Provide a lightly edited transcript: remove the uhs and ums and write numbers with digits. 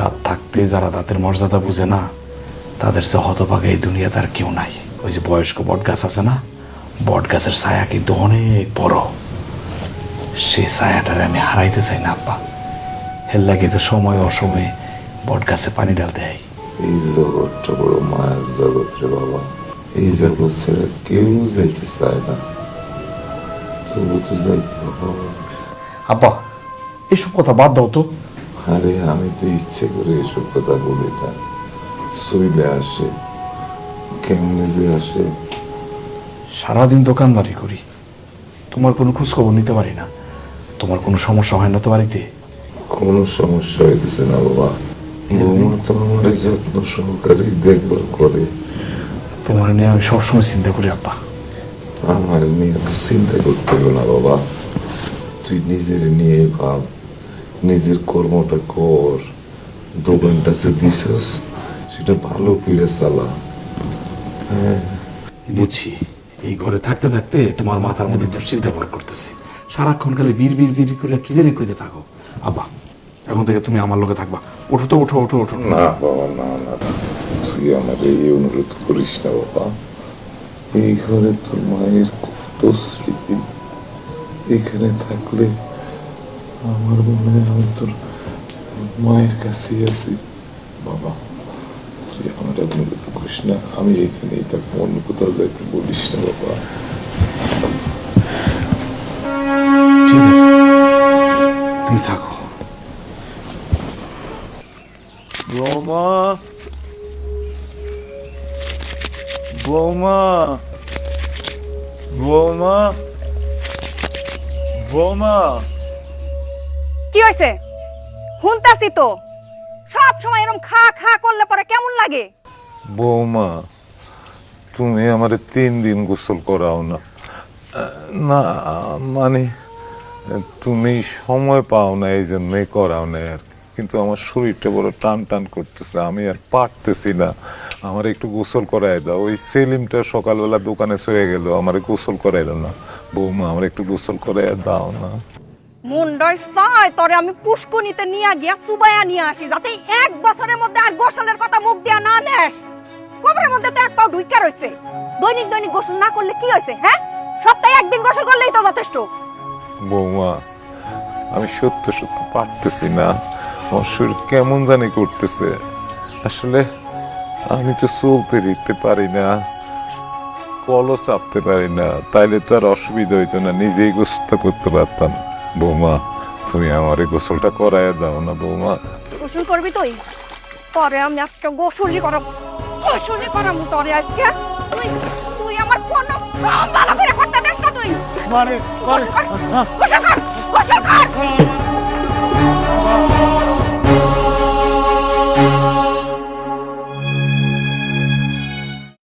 দাঁত থাকতে যারা দাঁতের মর্যাদা বুঝে না তাদের চেয়ে হতভাগা এই দুনিয়াতে আর কেউ নাই। ওই যে বয়স্ক বট গাছ আছে না, বট গাছের ছায়া কিন্তু অনেক বড়, সেই ছায়াটারে আমি হারাইতে চাই না আব্বা। এর লাগে তো সময় অসময়ে বট গাছে পানি ডাল দেয়। এই জগৎটা বড় মায়ের জগৎ রে বাবা, এই জগৎ ছেড়ে কেউ যাইতে চায় না, তবু তো যাইতে হবে। আব্বা এসব কথা বাদ দাও তো। আরে আমি তো ইচ্ছে করে এসব কথা বলি না, চইলে আসে, কেমনে যে আসে। সারাদিন দোকানদারি করি, তোমার কোনো খোঁজখবর নিতে পারি না। তোমার কোনো সমস্যা হয় না তো বাড়িতে? কোনো সমস্যা হইতেছে না বাবা, বৌমা তো আমার যত্ন সহকারে দেখভাল করে। তোমার নিয়ে আমি সবসময় চিন্তা করি আব্বা। আমার নিয়ে তো চিন্তা করতে হবে না বাবা, তুই নিজের নিয়ে ভাব, নিজের কর্মটা কর, দোকানটা যে দিছস সেটা ভালো করে চালা। হ্যাঁ বুঝছি, এই ঘরে থাকতে থাকতে তোমার মাথার মধ্যে দুশ্চিন্তা ভর করতেছে, সারাক্ষণ খালি বীর বীর বীর করে কি জানি কইতে থাকো। আব্বা এখন থেকে তুমি আমার লোকে থাকবা। ওঠো তো, ওঠো ওঠো ওঠো। না বাবা, না না, তুই আমার এই অনুরোধ করিস না বাবা। এই ঘরে তোর মায়ের কত স্মৃতি, এখানে থাকলে আমার মনে হয় আমি তোর মায়ের কাছেই আছি। বাবা তুই আমার অনুরোধ করিস না, আমি এখানেই থাকবো, অন্য কোথাও যাইতে বলিস না বাবা। ঠিক আছে তুমি থাকো। বৌমা, বৌমা, বৌমা, বৌমা। কি হয়েছে? শুনতাছি তো, সব সময় এরকম খা খা করলে পরে কেমন লাগে? বৌমা তুমি আমারে 3 দিন গোসল করাও না। না মানে তুমি সময় পাও না এই জন্যই করাও না আর কি। কিন্তু আমার শরীরটা বড় টান টান করতেছে, আমি আর পারতেছি না। আমার একটু গোসল করাই দাও। ওই সেলিমটা সকালবেলা দোকানে শুয়ে গেল, আমার গোসল করাইল না। বৌমা আমার একটু গোসল করাই দাও না। মুন্ডাই চায় তরে আমি পুষ্কুনিতে নিয়ে গিয়া সুবাইয়া নিয়ে আসি, যাতে 1 বছরের মধ্যে আর গোসলের কথা মুখ দিয়া না নেস। কবরের মধ্যে তো এক পাও ঢুইকা রইছে। দৈনিক দৈনিক গোসল না করলে কি হইছে? হ্যাঁ, সপ্তাহে 1 দিন গোসল করলেই তো যথেষ্ট। বৌমা আমি সত্য সত্য পারতেছি না, আমার শরীর কেমন জানি করতেছে। আসলে আমি তো চলতে ফিরতে পারি না, কলও চাপতে পারি না, তাইলে তো আর অসুবিধা হইতো না, নিজেই গোসলটা করতে পারতাম। বৌমা তুমি আমার এই গোসলটা করাইয়া দাও না বৌমা। গোসল করবি তুই? পরে আমি আজকে গোসলই করাবো, গোসলই করাবো তরে আজকে। তুই আমার কোনো কাম ভালো করে করতে দেস না তুই। মানে গোসল কর, গোসল কর, গোসল কর।